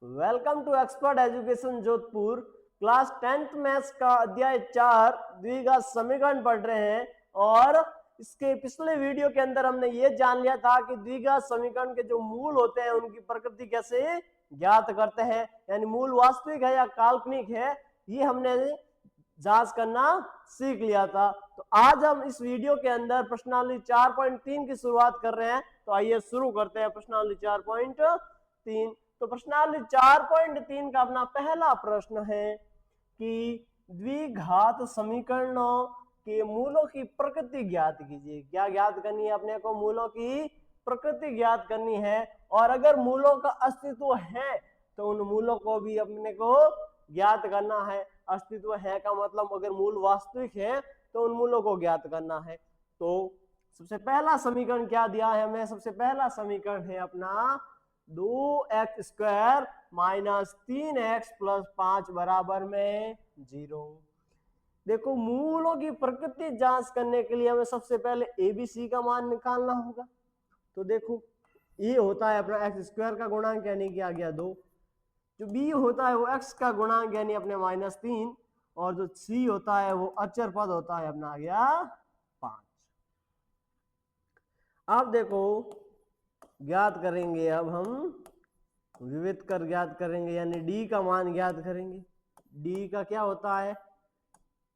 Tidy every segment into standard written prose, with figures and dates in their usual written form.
Welcome to expert education Jodhpur. Class 10th maths का अध्याय 4 द्विघात समीकरण पढ़ रहे हैं। और इसके पिछले वीडियो के अंदर हमने ये जान लिया था कि द्विघात समीकरण के जो मूल होते हैं उनकी प्रकृति कैसे ज्ञात करते हैं, यानी मूल वास्तविक है या काल्पनिक है, ये हमने जांच करना सीख लिया था। तो आज हम इस वीडियो के अंदर प्रश्नावली 4.3 की शुरुआत कर रहे हैं। तो आइए शुरू करते हैं प्रश्नावली 4.3। तो प्रश्नावली 4.3 का अपना पहला प्रश्न है कि द्विघात समीकरणों के मूलों की प्रकृति ज्ञात कीजिए। क्या ज्ञात करनी है? अपने को मूलों की प्रकृति ज्ञात करनी है। और अगर मूलों का अस्तित्व है तो उन मूलों को भी अपने को ज्ञात करना है। अस्तित्व है का मतलब अगर मूल वास्तविक है तो उन मूलों को ज्ञात करना है। तो सबसे पहला समीकरण क्या दिया है हमें? सबसे पहला समीकरण है अपना 2x² माइनस 3x प्लस 5 बराबर में 0। देखो, मूलों की प्रकृति जांच करने के लिए हमें सबसे पहले ABC का मान निकालना होगा। तो देखो, ये होता है अपना x² का गुणांक यानी कि आ गया 2, जो b होता है वो x का गुणांक यानी अपने -3, और जो c होता है वो अचर पद होता है अपना आ गया 5। अब देखो, ज्ञात करेंगे, अब हम विविध कर ज्ञात करेंगे यानी d का मान ज्ञात करेंगे। d का क्या होता है?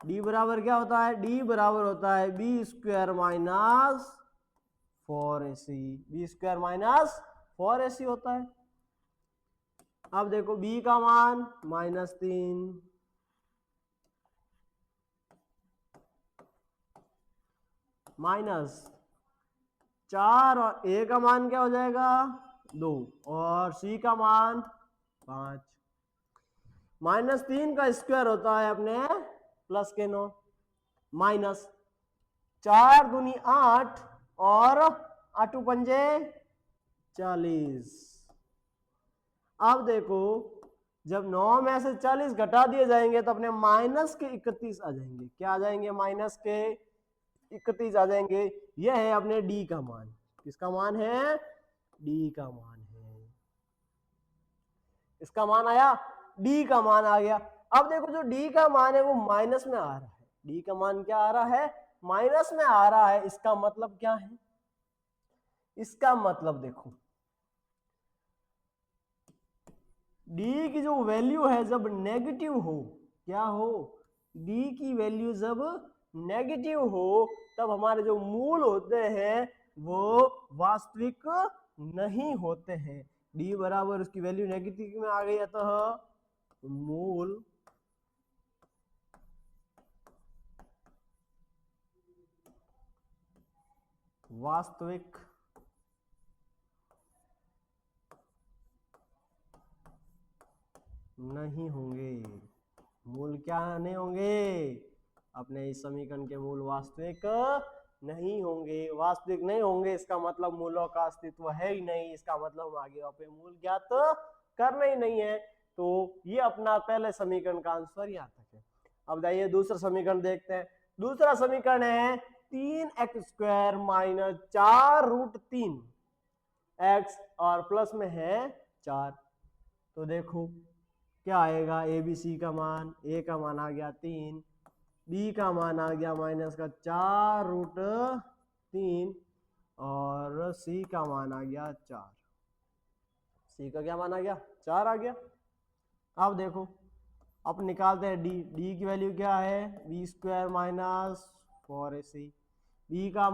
d बराबर क्या होता है? d बराबर होता है b² minus 4ac। b² minus 4ac होता है। अब देखो, b का मान -3 माइनस 4 और a का मान क्या हो जाएगा? 2 और c का मान 5। -3 का स्क्वायर होता है अपने प्लस के 9 माइनस 4 दूनी 8 और 8 पंजे 40। अब देखो, जब 9 में से 40 घटा दिए जाएंगे तो अपने माइनस के 31 आ जाएंगे। क्या आ जाएंगे? माइनस के 31 आ जाएंगे। यह है अपने d का मान। किसका मान है? d का मान है। इसका मान आया, d का मान आ गया। अब देखो, जो d का मान है वो माइनस में आ रहा है। d का मान क्या आ रहा है? माइनस में आ रहा है। इसका मतलब क्या है? इसका मतलब देखो, d की जो वैल्यू है जब नेगेटिव हो, क्या हो? d की वैल्यू जब नेगेटिव हो तब हमारे जो मूल होते हैं वो वास्तविक नहीं होते हैं। d बराबर उसकी वैल्यू नेगेटिव में आ गई, अतः मूल वास्तविक नहीं होंगे। मूल क्या नहीं होंगे? अपने इस समीकरण के मूल वास्तविक नहीं होंगे। वास्तविक नहीं होंगे इसका मतलब मूलों का अस्तित्व है ही नहीं। इसका मतलब हम आगे पे मूल ज्ञात करना ही नहीं है। तो ये अपना पहले समीकरण का आंसर यहाँ तक है। अब जाइए दूसरा समीकरण देखते हैं। दूसरा समीकरण है 3x² माइनस 4√3 x और प्लस में है 4। तो देखो क्या आएगा? ABC का मान, a का मान आ गया 3, b का मान आ गया माइनस का 4√3 और c का मान आ गया 4। c का क्या मान आ गया? 4 आ गया। अब देखो, अब निकालते हैं d की वैल्यू क्या है? b² minus 4ac। b का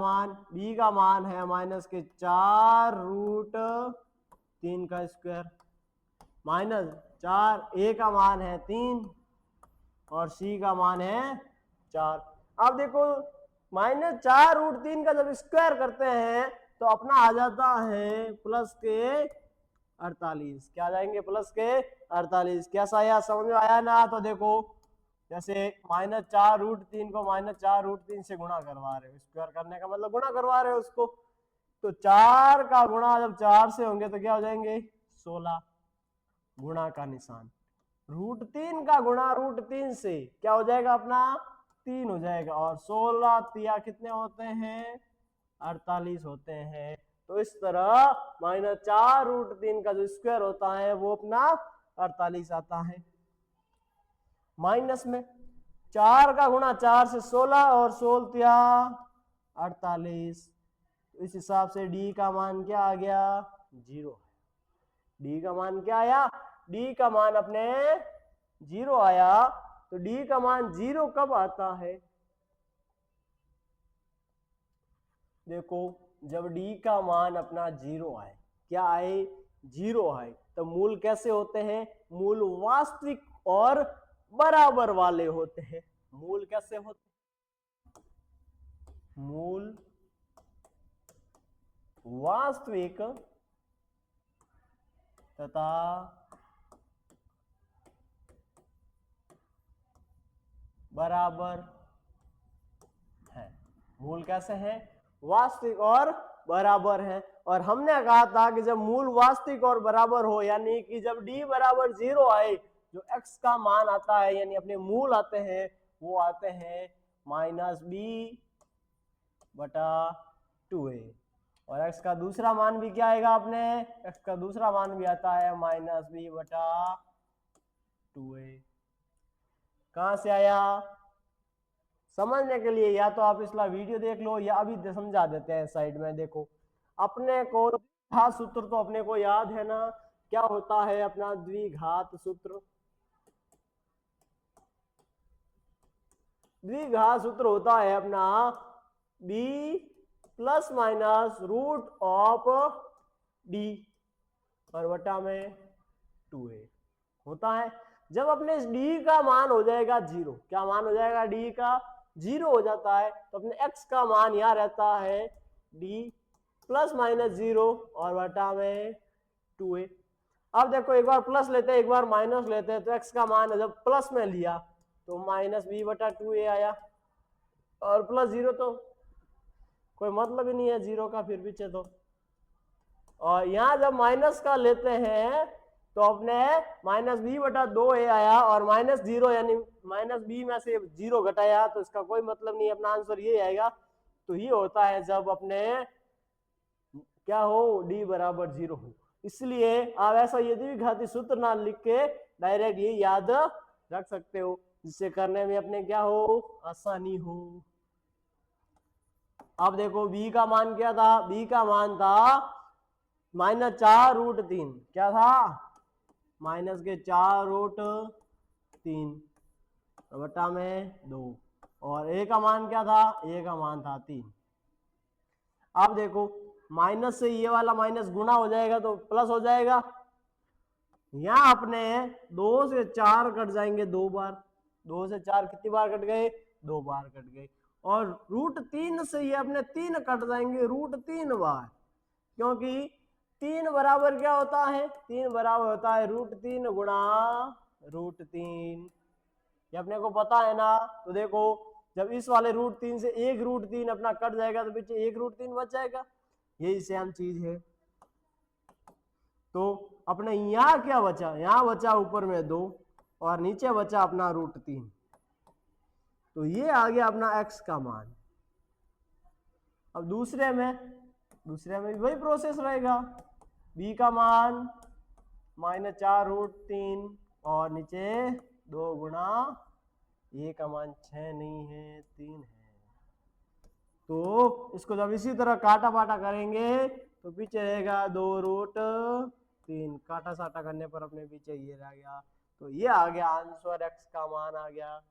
मान है माइनस के 4√3 का स्क्वायर माइनस 4, a का मान है 3 और c का मान है 4। अब देखो, -4√3 का जब स्क्वायर करते हैं तो अपना आ जाता है प्लस के 48। क्या आ जाएंगे? प्लस के 48। कैसा आया? समझ में आया ना? तो देखो, जैसे -4√3 को -4√3 से गुणा करवा रहे हो, स्क्वायर करने का मतलब गुणा करवा रहे हो उसको। तो 4 का गुणा जब 4 से होंगे तो क्या हो जाएंगे? 16। गुणा का निशान। √3 का गुणा √3 से क्या हो जाएगा? अपना 3 हो जाएगा। और 16 तिया कितने होते हैं? 48 होते हैं। तो इस तरह -4√3 का जो स्क्वायर होता है वो अपना 48 आता है। माइनस में 4 का गुणा 4 से 16 और 16 48। इस हिसाब से डी का मान क्या आ गया? 0। डी का मान क्या आया? डी का मान अपने 0 आया। तो डी का मान 0 कब आता है? देखो, जब डी का मान अपना 0 आए, क्या आए? 0 आए, तो मूल कैसे होते हैं? मूल वास्तविक और बराबर वाले होते हैं। मूल कैसे होते हैं? मूल वास्तविक तथा बराबर है। मूल कैसे है? वास्तविक और बराबर है। और हमने कहा था कि जब मूल वास्तविक और बराबर हो, यानी कि जब d बराबर 0 आए, जो x का मान आता है यानी अपने मूल आते हैं, वो आते हैं -b/2a। और x का दूसरा मान भी क्या आएगा? अपने x का दूसरा मान भी आता है -b/2a। कहां से आया? समझने के लिए या तो आप इसका वीडियो देख लो या अभी समझा देते हैं साइड में। देखो, अपने को द्विघात सूत्र तो अपने को याद है ना, क्या होता है अपना द्विघात सूत्र? द्विघात सूत्र होता है अपना b ± √d और बटा में 2a होता है। जब अपने इस d का मान हो जाएगा 0, क्या मान हो जाएगा? d का 0 हो जाता है, तो अपने x का मान यहाँ रहता है d ± 0 और बटा में 2a। अब देखो, एक बार प्लस लेते हैं, एक बार माइनस लेते हैं, तो x का मान जब प्लस में लिया तो -b/2a आया। और +0 तो कोई मतलब ही नहीं है 0 का फिर पीछे तो। और यहाँ जब माइनस का लेते हैं तो अपने -b/2a आया और -0 यानी -b में से 0 घटाया, तो इसका कोई मतलब नहीं, अपना आंसर ये आएगा। तो ये होता है जब अपने क्या हो? d बराबर 0 हो। इसलिए आप ऐसा यदि भी घातीय सूत्र ना लिख के डायरेक्ट ये याद रख सकते हो, जिससे करने में अपने क्या हो? आसानी हो। अब देखो, b का मान क्या था? b का मान था -4√3। क्या था? -4√3 बटा में 2। और a का मान क्या था? a का मान था 3। अब देखो, माइनस से ये वाला माइनस गुना हो जाएगा तो प्लस हो जाएगा। यहां अपने 2 से 4 कट जाएंगे 2 बार। 2 से 4 कितनी बार कट गए? 2 बार कट गए। और √3 से ये अपने 3 कट जाएंगे √3 बार, क्योंकि 3 बराबर क्या होता है? 3 बराबर होता है √3 गुणा √3। ये अपने को पता है ना। तो देखो, जब इस वाले √3 से एक √3 अपना कट जाएगा तो पीछे एक √3 बच जाएगा। यही सेम चीज है। तो अपने यहाँ क्या बचा? यहाँ बचा ऊपर में 2 और नीचे बचा अपना √3। तो ये आ गया अपना x का मान। अब दूसरे में भी वही प्रोसेस रहेगा। b का मान -4√3 और नीचे 2 गुणा a का मान 6 नहीं है 3 है। तो इसको जब इसी तरह काटा पाटा करेंगे तो पीछे रहेगा 2√3। काटा साटा करने पर अपने पीछे ये रह गया। तो ये आ गया आंसर, x का मान आ गया।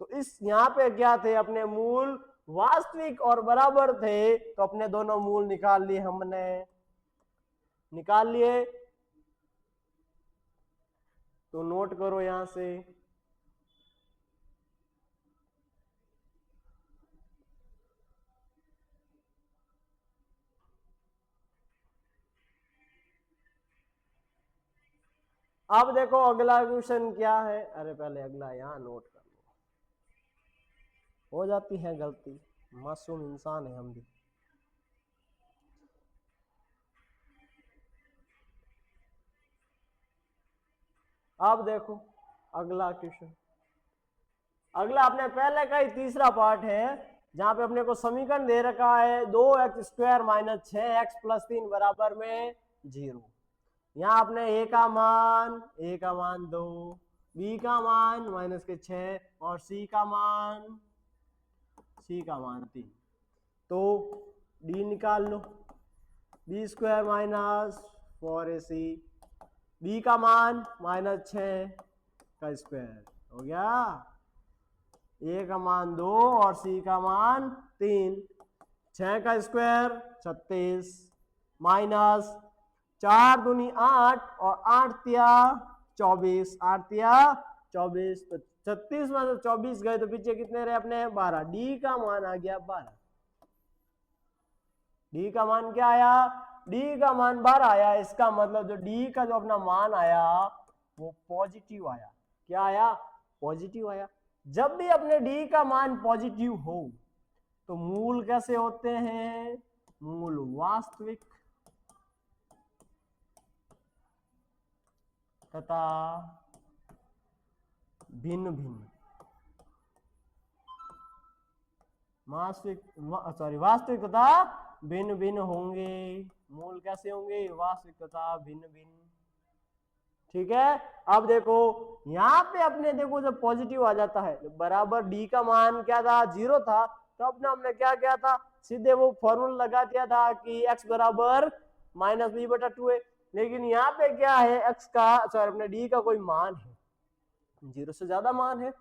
तो इस यहाँ पे क्या थे? अपने मूल वास्तविक और बराबर थे, तो अपने दोनों मूल निकाल लिए, हमने निकाल लिए। तो नोट करो यहां से। अब देखो अगला क्वेश्चन क्या है। अरे पहले अगला यहाँ नोट कर लो, हो जाती है गलती, मासूम इंसान है हम भी। अब देखो अगला क्वेश्चन, अगला अपने पहले का ही तीसरा पार्ट है, जहां पे अपने को समीकरण दे रखा है 2x² - 6x + 3 बराबर में 0। यहाँ आपने ए का मान 2, बी का मान -6 और सी का मान 3। तो डी निकाल लो, बी स्क्वायर -4ac, बी का मान -6 का स्क्वायर हो गया, ए का मान 2 और सी का मान 3, 6 का स्क्वायर 36 माइनस 4 दूनी 8 और 8 तिया 24, 8 तिया 24, तो 36 में से 24 गए तो पीछे कितने रहे अपने 12। डी का मान आ गया 12। डी का मान क्या आया, डी का मान 12 आया। इसका मतलब जो डी का जो अपना मान आया वो पॉजिटिव आया। क्या आया, पॉजिटिव आया। जब भी अपने डी का मान पॉजिटिव हो तो मूल कैसे होते हैं, मूल वास्तविक तथा भिन्न भिन्न, वास्तविक तथा भिन्न भिन्न होंगे। मूल कैसे होंगे, वास्तविक तथा भिन्न भिन्न। ठीक है, अब देखो यहाँ पे अपने देखो जब पॉजिटिव आ जाता है बराबर डी का मान क्या था 0 था, तो अपने हमने क्या किया था, सीधे वो फॉर्मूला लगा दिया था कि x बराबर -b/2 है। लेकिन यहाँ पे क्या है, x का अपने डी का कोई मान है 0 से ज्यादा मान है,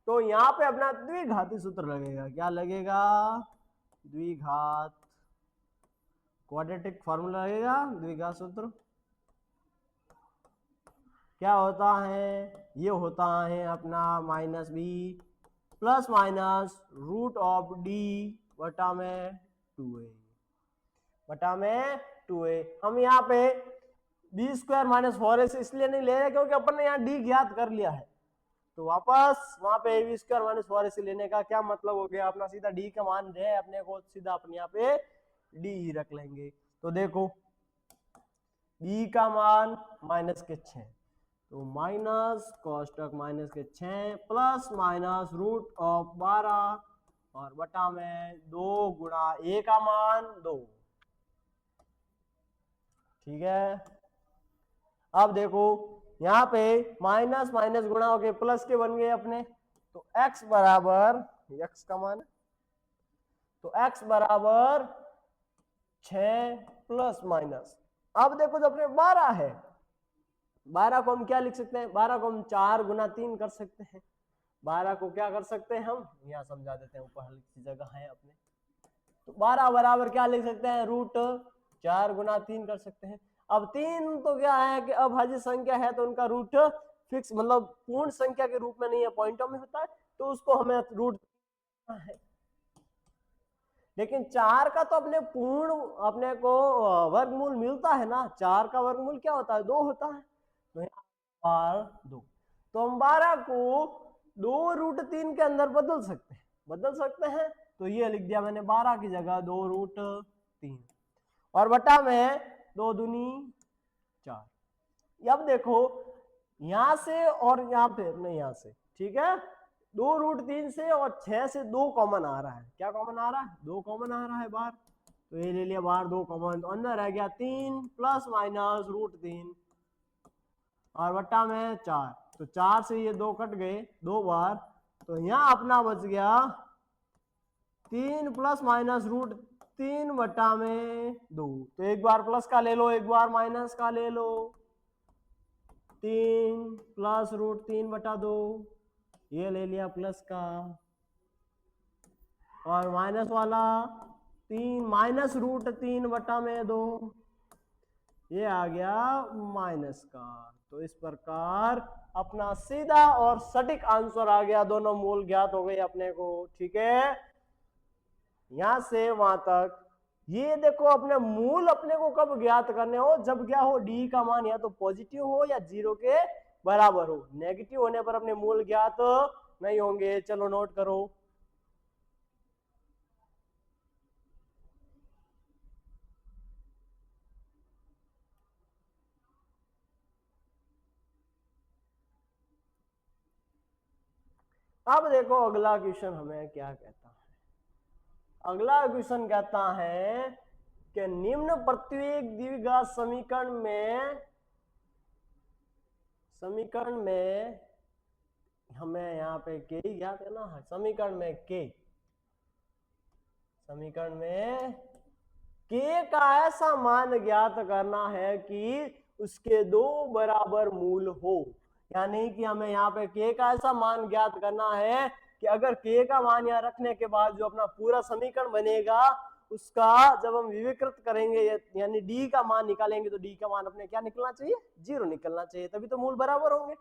तो यहाँ पे अपना द्विघाती सूत्र लगेगा। क्या लगेगा, द्विघात, क्वाड्रेटिक फॉर्मूला लगेगा, द्विघात सूत्र। क्या होता है, ये होता है अपना -b प्लस माइनस √d बटा में 2a। हम यहाँ पे b स्क्वायर -4ac इसलिए नहीं ले रहे क्योंकि अपन ने यहाँ d ज्ञात कर लिया है, तो वापस वहां पे b स्क्वायर -4ac लेने का क्या मतलब हो गया, अपना सीधा d का मान है अपने को, सीधा अपने यहाँ पे d ही रख लेंगे। तो देखो b का मान -6, तो माइनस कोष्टक -6 प्लस माइनस √12 और बटा में 2 गुणा a का मान 2। ठीक है, अब देखो यहाँ पे माइनस माइनस गुणा हो गए प्लस के बन गए अपने, तो x बराबर, x का मान, तो x बराबर 6 प्लस माइनस। अब देखो जब अपने 12 है, 12 को हम क्या लिख सकते हैं, 12 को हम 4 गुना 3 कर सकते हैं। 12 को क्या कर सकते हैं हम, यहाँ समझा देते हैं, ऊपर हल्की जगह है अपने, तो 12 बराबर क्या लिख सकते हैं, √4 गुना 3 कर सकते हैं। अब 3 तो क्या है कि अभाज्य संख्या है तो उनका रूट फिक्स, मतलब पूर्ण संख्या के रूप में नहीं है, पॉइंटों में होता है, तो उसको हमें रूट है। लेकिन 4 का तो अपने पूर्ण अपने को वर्गमूल मिलता है ना, 4 का वर्गमूल क्या होता है, 2 होता है, तो यहाँ 2, तो हम 12 को 2√3 के अंदर बदल सकते हैं, तो ये लिख दिया मैंने 12 की जगह 2√3 और बटा में 2 दूनी 4। अब देखो यहां से और यहाँ पे नहीं, यहाँ से, ठीक है, 2√3 से और 6 से 2 कॉमन आ रहा है। क्या कॉमन आ रहा है, 2 कॉमन आ रहा है बाहर, तो ये ले लिया बाहर 2 कॉमन, तो अंदर रह गया 3 प्लस माइनस √3 और बट्टा में 4, तो 4 से ये 2 कट गए 2 बार, तो यहाँ अपना बच गया 3 प्लस माइनस √3 बट्टा में 2, तो एक बार प्लस का ले लो, एक बार माइनस का ले लो, 3 प्लस √3 बटा 2, ये ले लिया प्लस का, और माइनस वाला 3 माइनस √3 बटा में 2, ये आ गया माइनस का। तो इस प्रकार अपना सीधा और सटीक आंसर आ गया, दोनों मूल ज्ञात हो गए अपने को। ठीक है, यहां से वहां तक ये देखो, अपने मूल अपने को कब ज्ञात करने हो, जब क्या हो, डी का मान या तो पॉजिटिव हो या 0 के बराबर हो। नेगेटिव होने पर अपने मूल ज्ञात नहीं होंगे। चलो नोट करो। अब देखो अगला क्वेश्चन हमें क्या कहता है। अगला क्वेश्चन कहता है कि निम्न प्रत्येक द्विघात समीकरण में समीकरण में हमें यहाँ पे के ही ज्ञात है ना, समीकरण में के का ऐसा मान ज्ञात करना है कि उसके दो बराबर मूल हो, यानी कि हमें यहाँ पे के का ऐसा मान ज्ञात करना है कि अगर के का मान यहाँ रखने के बाद जो अपना पूरा समीकरण बनेगा उसका जब हम विविकृत करेंगे यानी डी का मान निकालेंगे तो डी का मान अपने क्या निकलना चाहिए, 0 निकलना चाहिए, तभी तो मूल बराबर होंगे।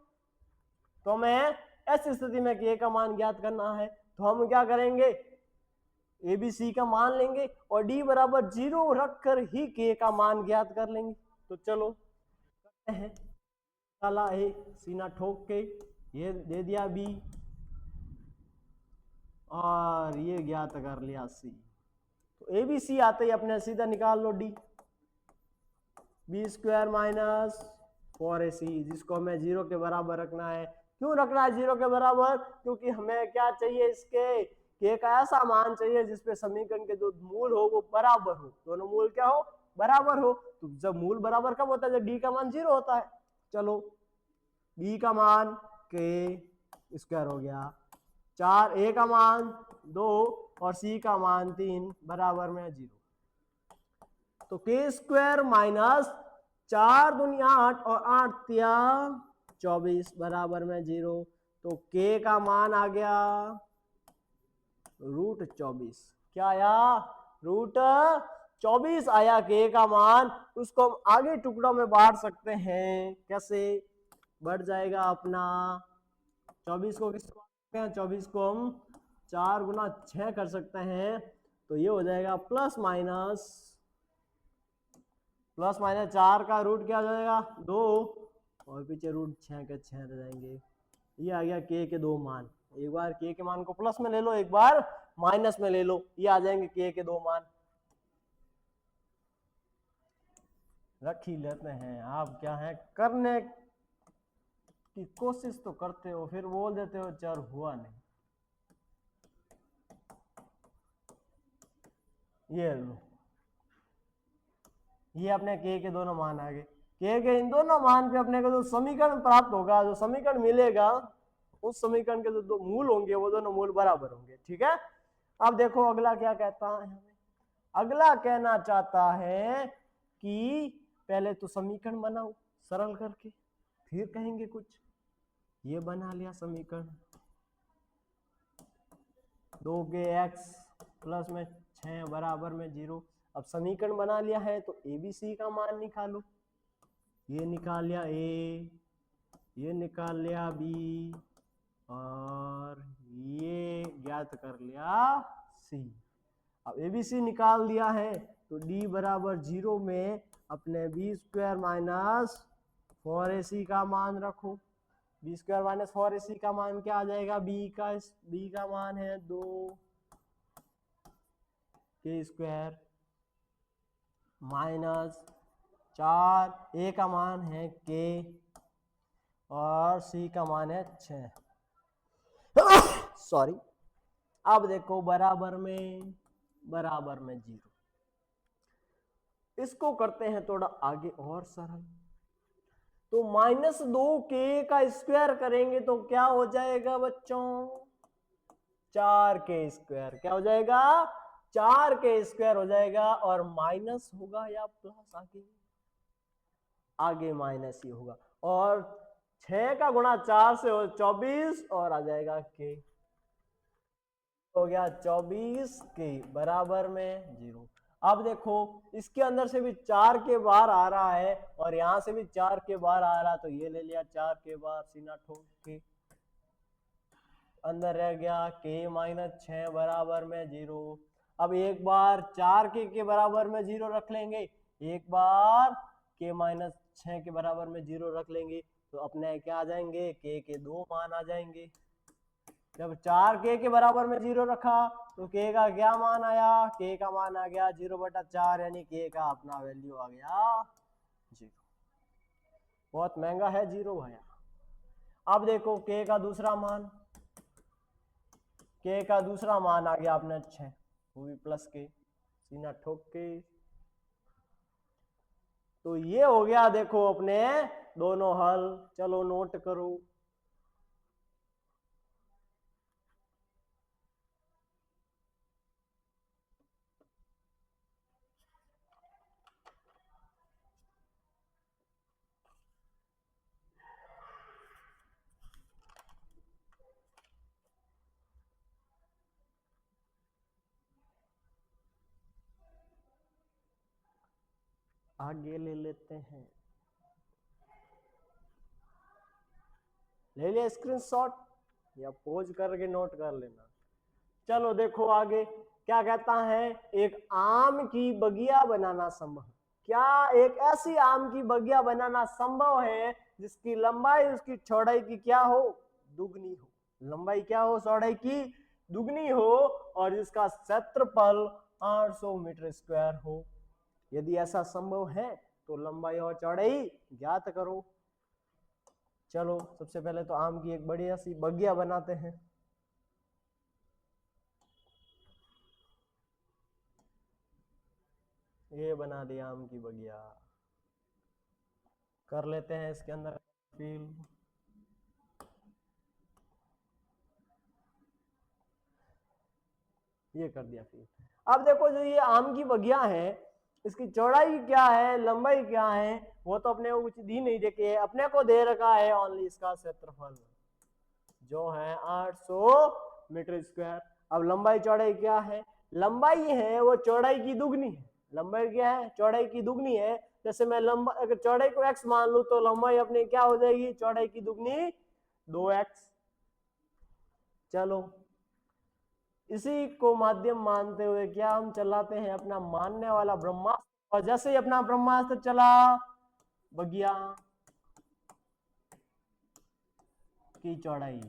तो हमें ऐसी स्थिति में के का मान ज्ञात करना है तो हम क्या करेंगे, ए बी सी का मान लेंगे और डी बराबर 0 रखकर ही के का मान ज्ञात कर लेंगे। तो चलो करते हैं, निकाला ए, सीना ठोक के ये दे दिया बी और ये ज्ञात कर लिया सी। तो ए बी सी आते ही अपने सीधा निकाल लो D, B square minus 4ac, जिसको हमें 0 के बराबर रखना है। क्यों रखना है 0 के बराबर, क्योंकि हमें क्या चाहिए, इसके के का ऐसा मान चाहिए जिसपे समीकरण के जो मूल हो वो बराबर हो, दोनों मूल क्या हो, बराबर हो। तो जब मूल बराबर कब होता है, जब डी का मान 0 होता है। चलो बी का मान के स्क्वायर हो गया 4, ए का मान 2 और सी का मान 3 बराबर में 0। तो के स्क्वायर माइनस 4 दूनी 8 और 8 तिया 24 बराबर में 0। तो के का मान आ गया √24। क्या आया, √24 आया के का मान। उसको हम आगे टुकड़ों में बांट सकते हैं, कैसे बढ़ जाएगा अपना 24 को किस 24 को हम 4 गुना 6 कर सकते हैं, तो ये हो जाएगा प्लस माइनस 4 का रूट क्या हो जाएगा 2 और पीछे √6 के 6 रह जाएंगे। ये आ गया के 2 मान। एक बार के मान को प्लस में ले लो, एक बार माइनस में ले लो, ये आ जाएंगे के 2 मान। रख ही लेते हैं। आप क्या है करने की कोशिश तो करते हो, फिर बोल देते हो चर हुआ नहीं। ये लो, ये अपने के दोनों मान आ गए। के इन दोनों मान पे अपने को जो समीकरण प्राप्त होगा, जो समीकरण मिलेगा, उस समीकरण के जो दो मूल होंगे वो दोनों मूल बराबर होंगे। ठीक है, अब देखो अगला क्या कहता है हमें। अगला कहना चाहता है कि पहले तो समीकरण बनाओ सरल करके, फिर कहेंगे कुछ। ये बना लिया समीकरण, 2 के x प्लस में 6 बराबर में 0। अब समीकरण बना लिया है तो ए बी सी का मान निकालो। ये निकाल लिया ए, ये निकाल लिया बी और ये ज्ञात कर लिया सी। अब ए बी सी निकाल दिया है तो डी बराबर 0 में अपने बी स्क्वायर माइनस 4ac का मान रखो। बी स्क्वायर माइनस 4ac का मान क्या आ जाएगा, बी का मान है 2 के स्क्वायर माइनस 4, ए का मान है के और सी का मान है 6। सॉरी। अब देखो बराबर में 0। इसको करते हैं थोड़ा आगे और सरल। तो -2 के का स्क्वायर करेंगे तो क्या हो जाएगा बच्चों, 4 के स्क्वायर। क्या हो जाएगा, 4 के स्क्वायर हो जाएगा और माइनस होगा या प्लस, आगे माइनस ही होगा। और 6 का गुणा 4 से हो 24 और आ जाएगा के, हो गया 24 के बराबर में 0। अब देखो इसके अंदर से भी 4 के बाहर आ रहा है और यहां से भी 4 के बाहर आ रहा, तो ये ले लिया 4 के बाहर, सीना ठोक के अंदर रह गया के माइनस 6 बराबर में 0। अब एक बार 4 के बराबर में 0 रख लेंगे, एक बार के माइनस 6 के बराबर में 0 रख लेंगे, तो अपने क्या आ जाएंगे, के 2 मान आ जाएंगे। जब 4 के बराबर में 0 रखा तो के का क्या मान आया, के का मान आ गया 0/4, यानी के का अपना वैल्यू आ गया 0। बहुत महंगा है 0 भैया। अब देखो के का दूसरा मान, के का दूसरा मान आ गया अपने 6, वो भी प्लस के, सीना ठोक के। तो ये हो गया देखो अपने दोनों हल। चलो नोट करो। आगे ले लेते हैं। ले लिया स्क्रीनशॉट या पोज करके नोट कर लेना। चलो देखो आगे क्या कहता है। एक आम की बगिया बनाना संभव। क्या एक ऐसी आम की बगिया बनाना संभव है जिसकी लंबाई उसकी चौड़ाई की क्या हो, दुगनी हो। लंबाई क्या हो, चौड़ाई की दुगनी हो और जिसका क्षेत्रफल 800 मीटर स्क्वायर हो। यदि ऐसा संभव है तो लंबाई और चौड़ाई ज्ञात करो। चलो सबसे पहले तो आम की एक बढ़िया सी बगिया बनाते हैं। ये बना दिया आम की बगिया। कर लेते हैं इसके अंदर फिल। ये कर दिया फिल। अब देखो जो ये आम की बगिया है इसकी चौड़ाई क्या है, लंबाई क्या है, वो तो अपने को कुछ दी नहीं रखी है। अपने को दे रखा है ओनली इसका क्षेत्रफल जो है 800 मीटर स्क्वायर। अब लंबाई चौड़ाई क्या है, लंबाई है वो चौड़ाई की दुगनी है। लंबाई क्या है, चौड़ाई की दुगनी है। जैसे मैं लंबा अगर चौड़ाई को x मान लूं तो लंबाई अपनी क्या हो जाएगी, चौड़ाई की दुगनी 2x। चलो इसी को माध्यम मानते हुए क्या हम चलाते हैं अपना मानने वाला ब्रह्मास्त्र। और जैसे ही अपना ब्रह्मास्त्र चला बगिया की चौड़ाई,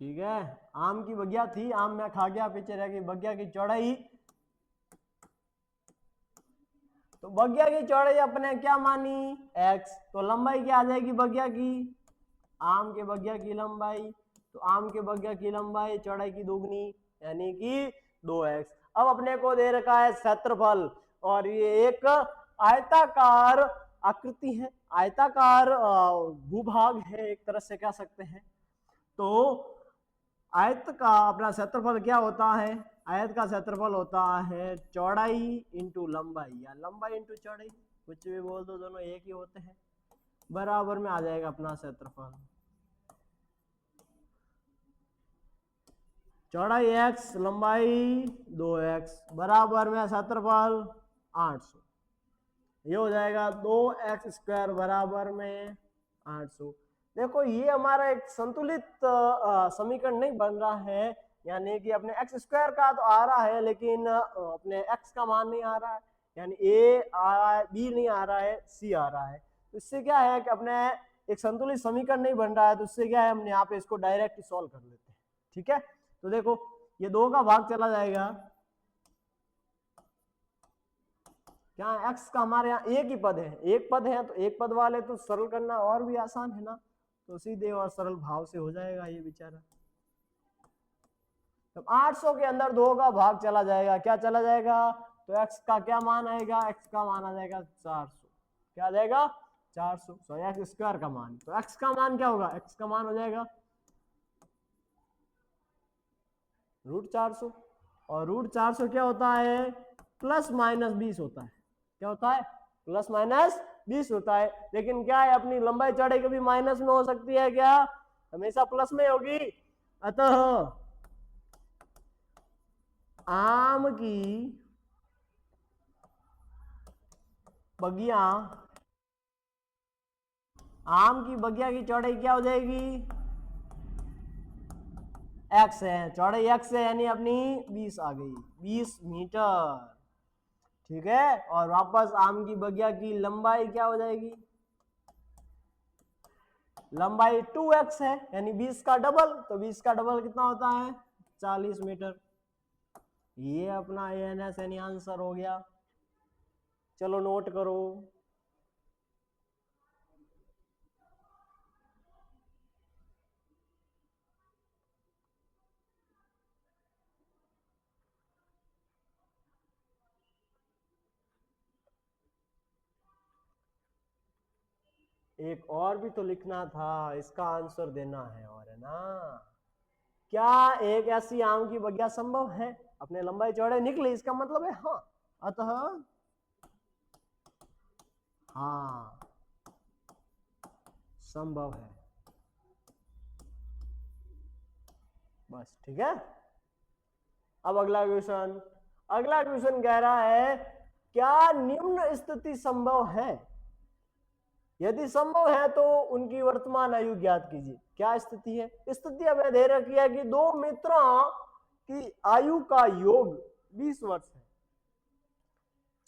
ठीक है, आम की बगिया थी, आम में खा गया, पीछे रह गई बगिया की चौड़ाई। तो बगिया की चौड़ाई अपने क्या मानी, x। तो लंबाई क्या आ जाएगी बगिया की, आम के बगिया की लंबाई। तो आम के बगिया की लंबाई चौड़ाई की दुगनी यानी कि 2x। अब अपने को दे रखा है क्षेत्रफल और ये एक आयताकार आकृति है, आयताकार भूभाग है एक तरह से कह सकते हैं। तो आयत का अपना क्षेत्रफल क्या होता है, आयत का क्षेत्रफल होता है चौड़ाई इंटू लंबाई या लंबाई इंटू चौड़ाई, कुछ भी बोल दो, दोनों एक ही होते हैं। बराबर में आ जाएगा अपना क्षेत्रफल चौड़ाई x लंबाई 2x बराबर में क्षेत्रफल 800। ये हो जाएगा 2x स्क्वायर बराबर में 800। देखो ये हमारा एक संतुलित समीकरण नहीं बन रहा है, यानी कि अपने x स्क्वायर का तो आ रहा है लेकिन अपने x का मान नहीं आ रहा है, यानी a आ रहा है, b नहीं आ रहा है, c आ रहा है। तो इससे क्या है कि अपने एक संतुलित समीकरण नहीं बन रहा है। तो इससे क्या है हम यहाँ पे इसको डायरेक्ट सॉल्व कर लेते हैं। ठीक है, तो देखो ये 2 का भाग चला जाएगा, क्या x का हमारे यहाँ एक ही पद है, एक पद है तो एक पद वाले तो सरल करना और भी आसान है ना, तो सीधे और सरल भाव से हो जाएगा ये बेचारा। तो 800 के अंदर 2 का भाग चला जाएगा, क्या चला जाएगा, तो x का क्या मान आएगा, x का मान आ जाएगा 400। क्या आ जाएगा 400, सॉरी एक्स स्क्वायर का मान। तो x का मान क्या होगा, x का मान हो जाएगा √400। और √400 क्या होता है, प्लस माइनस 20 होता है। क्या होता है, प्लस माइनस 20 होता है। लेकिन क्या है अपनी लंबाई चौड़ाई कभी माइनस में हो सकती है क्या, हमेशा प्लस में होगी। अतः आम की बगिया, आम की बगिया की चौड़ाई क्या हो जाएगी, x है, चौड़ाई x है यानी अपनी 20 आ गई, 20 मीटर। ठीक है, और वापस आम की बगिया की लंबाई क्या हो जाएगी, लंबाई 2x है यानी 20 का डबल। तो 20 का डबल कितना होता है, 40 मीटर। ये अपना ANS यानी आंसर हो गया। चलो नोट करो। एक और भी तो लिखना था, इसका आंसर देना है और, है ना। क्या एक ऐसी आम की बगिया संभव है? अपने लंबाई चौड़ाई निकले, इसका मतलब है हाँ, अतः हाँ संभव है, बस ठीक है। अब अगला क्वेश्चन कह रहा है क्या निम्न स्थिति संभव है? यदि संभव है तो उनकी वर्तमान आयु ज्ञात कीजिए। क्या स्थिति है? स्थिति हमें दे रखी है कि दो मित्रों की आयु का योग 20 वर्ष है।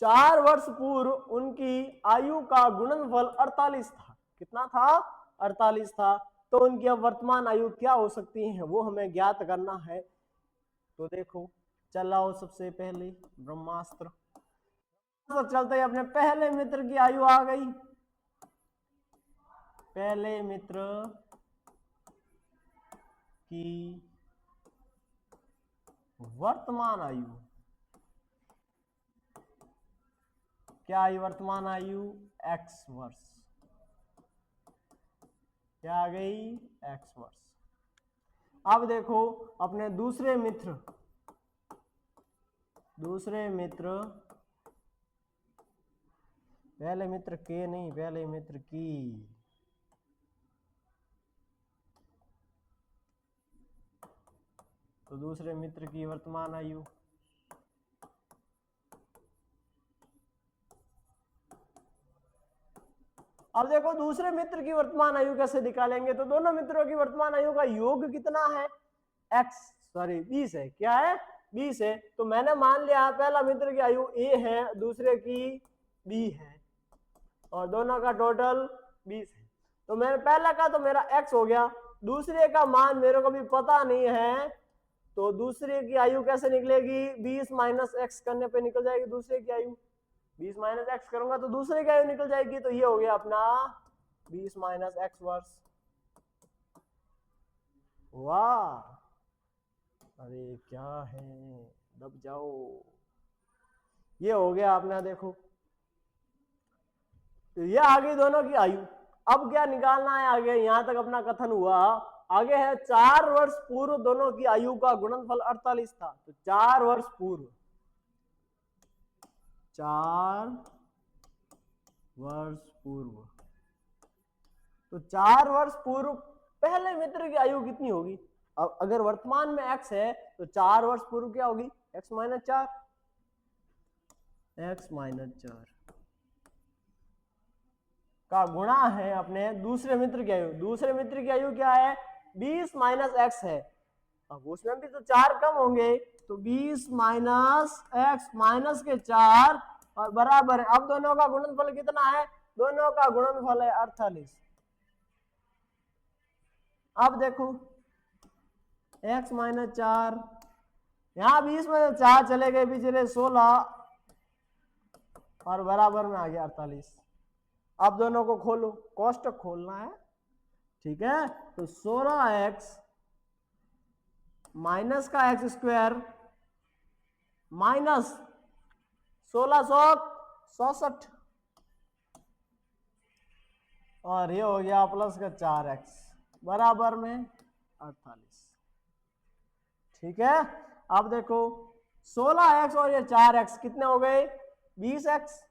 4 वर्ष पूर्व उनकी आयु का गुणनफल 48 था। कितना था? 48 था। तो उनकी अब वर्तमान आयु क्या हो सकती है, वो हमें ज्ञात करना है। तो देखो, चलाओ सबसे पहले ब्रह्मास्त्र। तो चलते ही अपने पहले मित्र की आयु आ गई। पहले मित्र की वर्तमान आयु, क्या आई वर्तमान आयु? x वर्ष। क्या आ गई? x वर्ष। अब देखो अपने दूसरे मित्र पहले मित्र के नहीं, पहले मित्र की तो दूसरे मित्र की वर्तमान आयु, अब देखो दूसरे मित्र की वर्तमान आयु कैसे निकालेंगे? तो दोनों मित्रों की वर्तमान आयु का योग कितना है? 20 है। क्या है? 20 है। तो मैंने मान लिया पहला मित्र की आयु a है, दूसरे की b है, और दोनों का टोटल 20 है। तो मेरे पहला का तो मेरा x हो गया, दूसरे का मान मेरे को भी पता नहीं है, तो दूसरे की आयु कैसे निकलेगी? 20 माइनस x करने पे निकल जाएगी दूसरे की आयु। 20 माइनस एक्स करूंगा तो दूसरे की आयु निकल जाएगी। तो ये हो गया अपना 20 माइनस एक्स वर्ष। वाह, अरे क्या है, दब जाओ। ये हो गया अपना, देखो तो ये आ गई दोनों की आयु। अब क्या निकालना है आगे? यहां तक अपना कथन हुआ। आगे है 4 वर्ष पूर्व दोनों की आयु का गुणनफल 48 था। तो 4 वर्ष पूर्व, 4 वर्ष पूर्व, तो 4 वर्ष पूर्व पहले मित्र की आयु कितनी होगी? अब अगर वर्तमान में x है तो 4 वर्ष पूर्व क्या होगी? x माइनस 4, x माइनस 4 का गुणा है अपने दूसरे मित्र की आयु। दूसरे मित्र की आयु क्या है? 20 माइनस एक्स है। अब उसमें भी तो 4 कम होंगे, तो 20 माइनस एक्स माइनस के 4 और बराबर है। अब दोनों का गुणनफल कितना है? दोनों का गुणनफल है 48। अब देखो x माइनस 4, यहां 20 में 4 चले गए, पिछले 16 और बराबर में आ गया 48। अब दोनों को खोलो, कोष्टक खोलना है, ठीक है। तो 16x माइनस का एक्स स्क्वायर माइनस 1667 और ये हो गया प्लस का 4x बराबर में 48। ठीक है। अब देखो 16x और ये 4x कितने हो गए? 20x।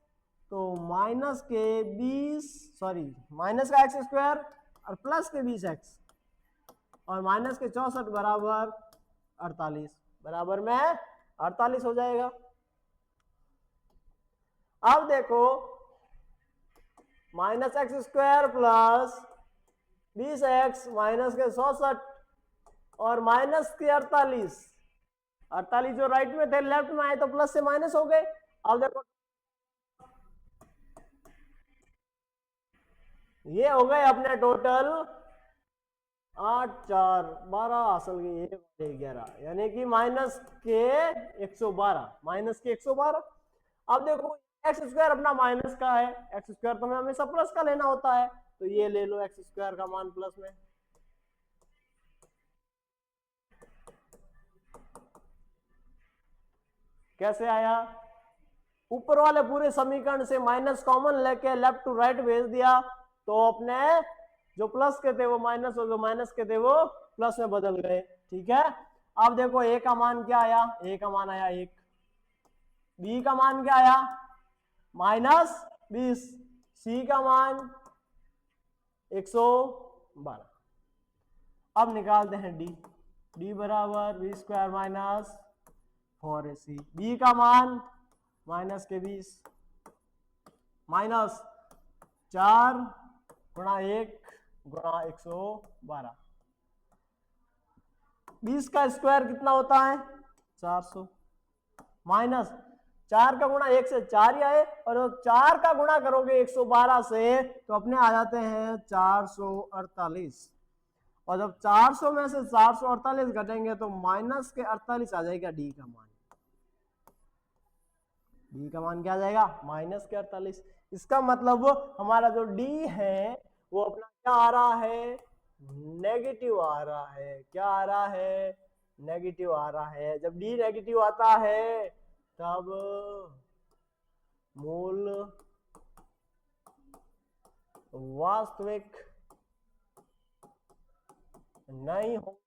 तो माइनस के 20, सॉरी माइनस का एक्स स्क्वायर और प्लस के 20x और माइनस के 64 बराबर 48, बराबर में 48 हो जाएगा। अब देखो minus x square plus 20x minus के 64 और माइनस के 48 जो राइट में थे लेफ्ट में आए तो प्लस से माइनस हो गए। अब देखो ये हो गए अपने टोटल 8 4 12 असल के 11, यानी कि माइनस के 112, माइनस के 112। अब देखो एक्स स्क्वायर अपना माइनस का है, एक्स स्क्वायर तो हमें हमेशा प्लस का लेना होता है, तो ये ले लो एक्स स्क्वायर का मान प्लस में। कैसे आया? ऊपर वाले पूरे समीकरण से माइनस कॉमन लेके लेफ्ट टू राइट भेज दिया, तो अपने जो प्लस के थे वो माइनस और जो माइनस के थे वो प्लस में बदल गए। ठीक है, अब देखो ए का मान क्या आया, ए का मान आया 1, बी का मान क्या आया -20, सी का मान 112। अब निकालते हैं डी, डी बराबर b² - 4ac, बी का मान -20 माइनस 4 गुणा 1 गुणा 112, 20 का स्क्वायर कितना होता है 400, माइनस 4 का गुणा 1 से 4 ही आए, और 4 का गुणा करोगे 112 से तो अपने आ जाते हैं 448, और जब 400 में से 448 घटेंगे तो माइनस के 48 आ जाएगा डी का मान, डी का मान क्या आ जाएगा -के 48। इसका मतलब हमारा जो डी है वो अपना क्या आ रहा है, नेगेटिव आ रहा है। क्या आ रहा है, नेगेटिव आ रहा है। जब डी नेगेटिव आता है तब मूल वास्तविक नहीं हो,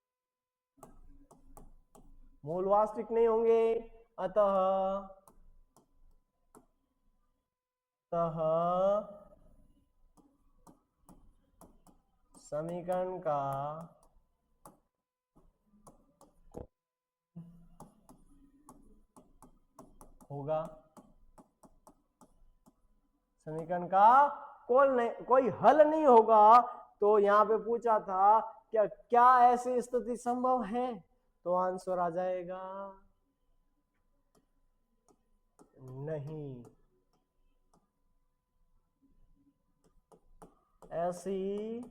मूल वास्तविक नहीं होंगे, अतः समीकरण का होगा, समीकरण का कोई हल नहीं होगा। तो यहाँ पे पूछा था क्या ऐसी स्थिति संभव है, तो आंसर आ जाएगा नहीं, ऐसी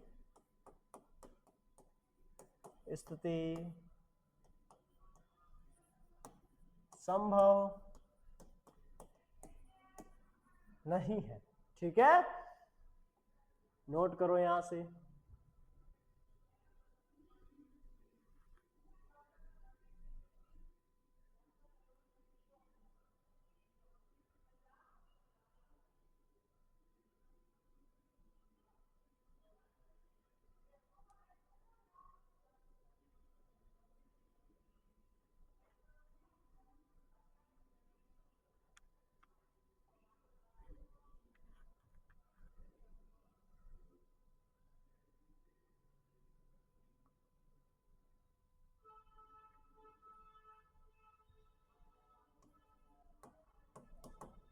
स्थिति संभव नहीं है। ठीक है, नोट करो यहां से।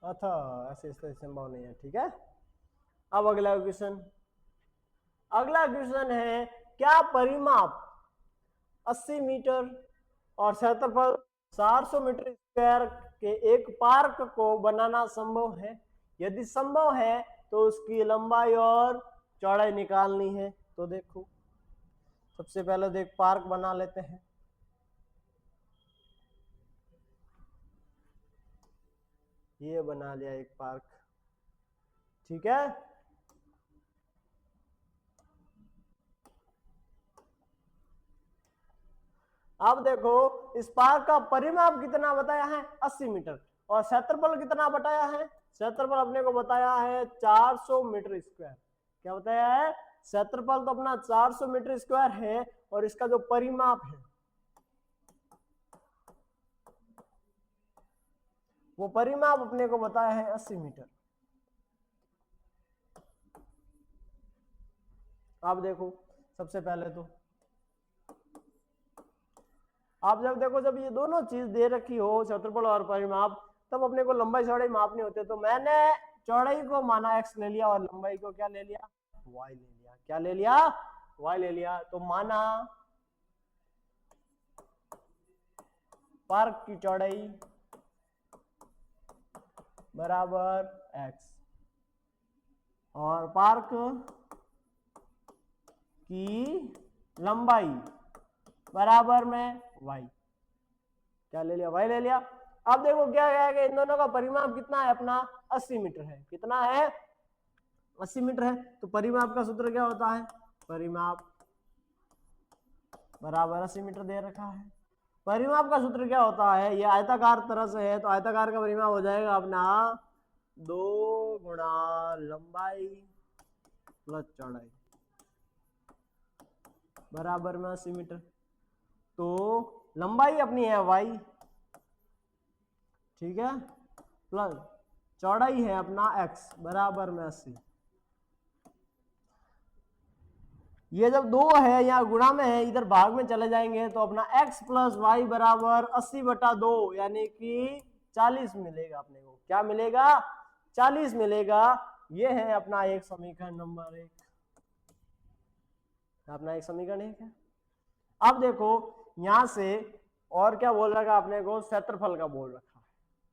अतः ऐसे स्थिति संभव नहीं है। ठीक है, अब अगला क्वेश्चन, अगला क्वेश्चन है क्या परिमाप 80 मीटर और क्षेत्रफल 400 मीटर स्क्वायर के एक पार्क को बनाना संभव है? यदि संभव है तो उसकी लंबाई और चौड़ाई निकालनी है। तो देखो, सबसे पहले तो एक पार्क बना लेते हैं। ये बना लिया एक पार्क। ठीक है, अब देखो इस पार्क का परिमाप कितना बताया है 80 मीटर, और क्षेत्रफल कितना बताया है, क्षेत्रफल अपने को बताया है 400 मीटर स्क्वायर। क्या बताया है, क्षेत्रफल तो अपना 400 मीटर स्क्वायर है, और इसका जो परिमाप है वो परिमाप अपने को बताया है 80 मीटर। अब देखो सबसे पहले तो आप जब ये दोनों चीज दे रखी हो, क्षेत्रफल और परिमाप, तब अपने को लंबाई चौड़ाई मापनी होती है। तो मैंने चौड़ाई को माना x ले लिया और लंबाई को क्या ले लिया, y ले लिया। क्या ले लिया, y ले लिया। तो माना पार्क की चौड़ाई बराबर x और पार्क की लंबाई बराबर में y। क्या ले लिया, y ले लिया। अब देखो क्या है कि इन दोनों का परिमाप कितना है अपना 80 मीटर है। कितना है, 80 मीटर है। तो परिमाप का सूत्र क्या होता है, परिमाप बराबर 80 मीटर दे रखा है। परिमाप का सूत्र क्या होता है, ये आयताकार तरह से है तो आयताकार का परिमाप हो जाएगा अपना 2 गुणा लंबाई प्लस चौड़ाई बराबर में 80 मीटर। तो लंबाई अपनी है y, ठीक है, प्लस चौड़ाई है अपना x बराबर में 80। ये जब दो है या गुणा में है, इधर भाग में चले जाएंगे तो अपना x प्लस वाई बराबर 80/2 यानी कि 40 मिलेगा। अपने को क्या मिलेगा? 40 मिलेगा। ये है अपना एक समीकरण नंबर 1, अपना एक समीकरण 1 है। अब देखो यहां से और क्या बोल रखा अपने को? क्षेत्रफल का बोल रखा है।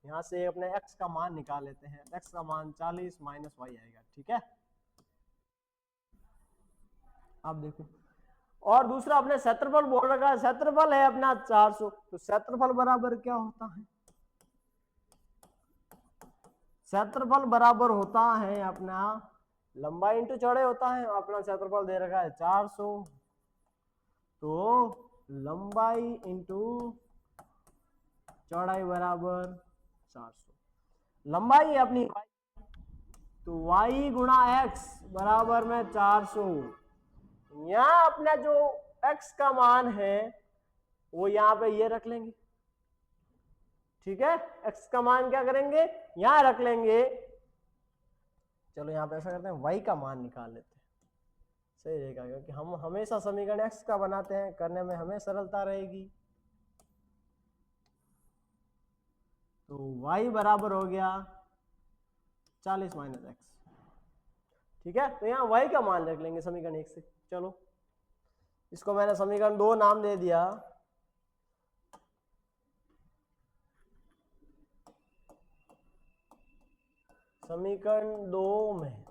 यहां से अपने x का मान निकाल लेते हैं। x का मान 40 माइनस वाई आएगा, ठीक है। अब देखो और दूसरा अपने क्षेत्रफल बोल रखा है, क्षेत्रफल है अपना 400। तो क्षेत्रफल बराबर क्या होता है? क्षेत्रफल बराबर होता है अपना लंबाई इंटू चौड़ाई होता है। अपना क्षेत्रफल दे रखा है 400, तो लंबाई इंटू चौड़ाई बराबर 400। लंबाई है अपनी y, तो y गुणा x बराबर में 400। यहां अपना जो x का मान है वो यहां पे ये रख लेंगे, ठीक है। x का मान क्या करेंगे? यहां रख लेंगे। चलो यहां पे ऐसा करते हैं, y का मान निकाल लेते हैं, सही रहेगा, क्योंकि हम हमेशा समीकरण x का बनाते हैं, करने में हमें सरलता रहेगी। तो y बराबर हो गया 40 माइनस x, ठीक है। तो यहाँ y का मान रख लेंगे समीकरण 1 से। चलो इसको मैंने समीकरण 2 नाम दे दिया। समीकरण 2 में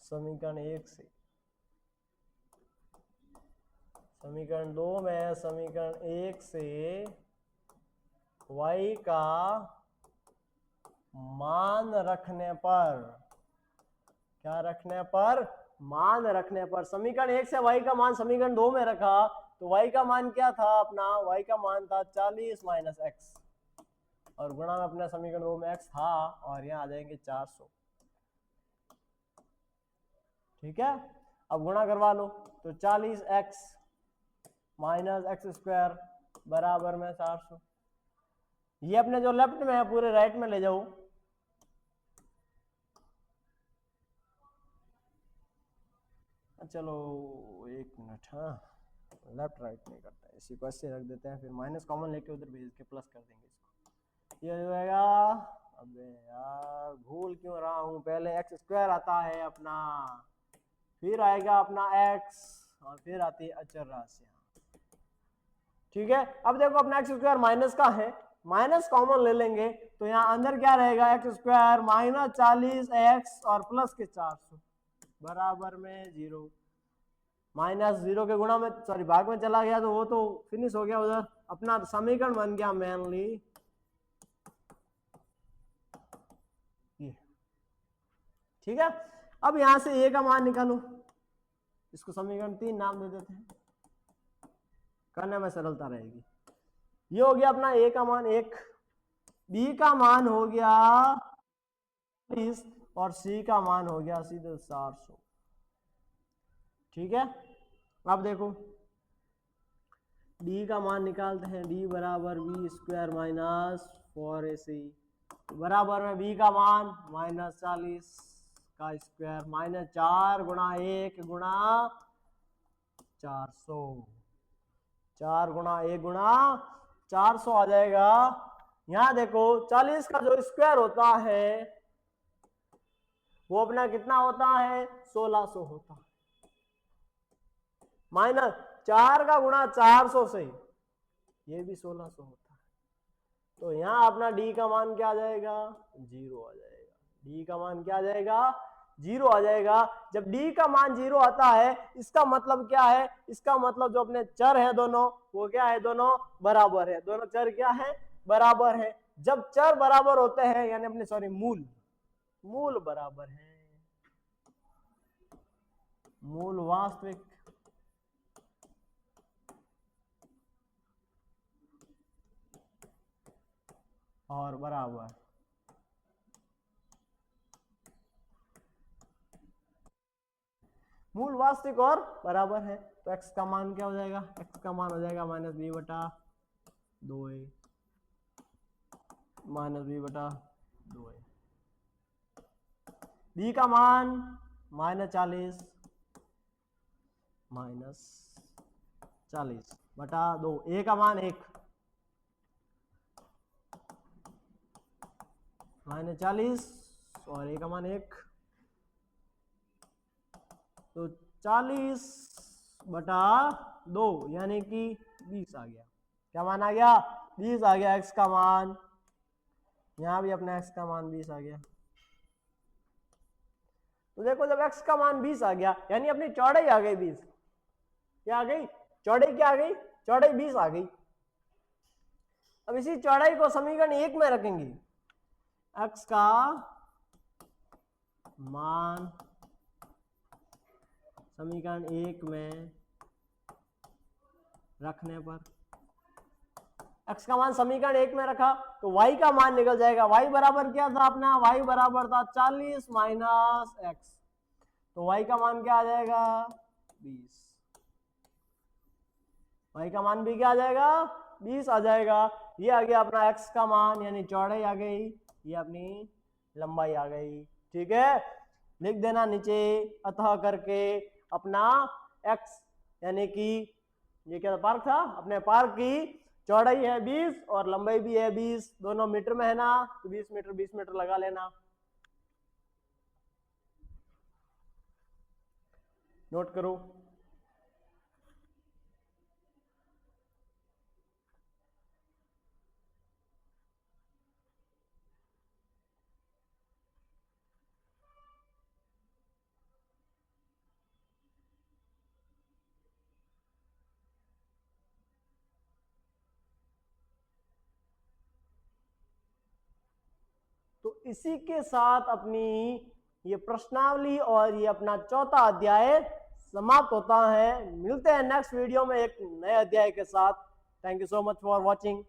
समीकरण 1 से, समीकरण 2 में समीकरण 1 से y का मान रखने पर, क्या रखने पर? मान रखने पर। समीकरण 1 से y का मान समीकरण 2 में रखा, तो y का मान क्या था अपना? y का मान था 40 माइनस x, और गुणा में अपने समीकरण 2 में x था, और यहाँ आ जाएंगे 400, ठीक है। अब गुणा करवा लो, तो 40x माइनस एक्स स्क्वायर बराबर में 400। ये अपने जो लेफ्ट में है पूरे राइट में ले जाओ। चलो एक मिनट, हाँ लेफ्ट राइट नहीं करता है, इसी को ऐसे रख देते हैं, फिर माइनस कॉमन लेके उधर भेज के प्लस कर देंगे इसको। ये हो जाएगा, अबे यार भूल क्यों रहा हूँ, पहले एक्स स्क्वायर आता है अपना, फिर आएगा अपना एक्स, और फिर आती है अचर राशि, ठीक है। अब देखो अपना एक्स स्क्वायर माइनस का है, माइनस कॉमन ले लेंगे, तो यहाँ अंदर क्या रहेगा? एक्स स्क्वायर माइनस 40x और प्लस के 400 बराबर में 0। माइनस 0 के गुणा में, सॉरी भाग में चला गया, तो वो तो फिनिश हो गया उधर। अपना समीकरण बन गया मेनली ये, ठीक है। अब यहां से a का मान निकालो, इसको समीकरण 3 नाम दे देते हैं, करने में सरलता रहेगी। ये हो गया अपना a का मान 1, b का मान हो गया 30, और c का मान हो गया सीधे 400, ठीक है। अब देखो d का मान निकालते हैं, d बराबर बी स्क्वायर माइनस 4ac बराबर में b का मान माइनस 40 का स्क्वायर माइनस 4 गुणा 1 गुणा 400, 4 गुणा 1 गुणा 400 आ जाएगा। यहां देखो 40 का जो स्क्वायर होता है वो अपना कितना होता है? 1600 होता है, माइनस 4 का गुणा 400 से ये भी 1600 होता है। तो यहां अपना d का मान क्या आ जाएगा? 0 आ जाएगा। d का मान क्या आ जाएगा? 0 आ जाएगा। जब d का मान 0 आता है, इसका मतलब क्या है? इसका मतलब जो अपने चर है दोनों, वो क्या है? दोनों बराबर है। दोनों चर क्या है? बराबर है। जब चर बराबर होते हैं, यानी अपने सॉरी मूल बराबर है, मूल वास्तविक और बराबर, मूल वास्तविक और बराबर है। तो x का मान क्या हो जाएगा, x का मान हो जाएगा माइनस बी बटा 2a, माइनस बी बटा 2a। b का मान -40 बटा 2, a का मान 1 -40 और a का मान 1, तो 40 बटा 2 यानी कि 20 आ गया। क्या मान आ गया, 20 आ गया x का मान। यहां भी अपना x का मान 20 आ गया। तो देखो जब x का मान 20 आ गया यानी अपनी चौड़ाई आ गई 20। क्या आ गई, चौड़ाई क्या आ गई, चौड़ाई 20 आ गई। अब इसी चौड़ाई को समीकरण 1 में रखेंगे। x का मान समीकरण 1 में रखने पर, x का मान समीकरण 1 में रखा तो y का मान निकल जाएगा। y बराबर क्या था अपना, y बराबर था 40 माइनस x, तो y का मान क्या आ जाएगा 20। y का मान भी क्या आ जाएगा 20 आ जाएगा। ये आ गया अपना x का मान यानी चौड़ाई आ गई, ये अपनी लंबाई आ गई। ठीक है, लिख देना नीचे अतः करके अपना x यानी कि ये क्या पार्क था, अपने पार्क की चौड़ाई है 20 और लंबाई भी है 20, दोनों मीटर में है ना, तो 20 मीटर लगा लेना। नोट करो। तो इसी के साथ अपनी ये प्रश्नावली और ये अपना चौथा अध्याय समाप्त होता है। मिलते हैं नेक्स्ट वीडियो में एक नए अध्याय के साथ। Thank you so much for watching.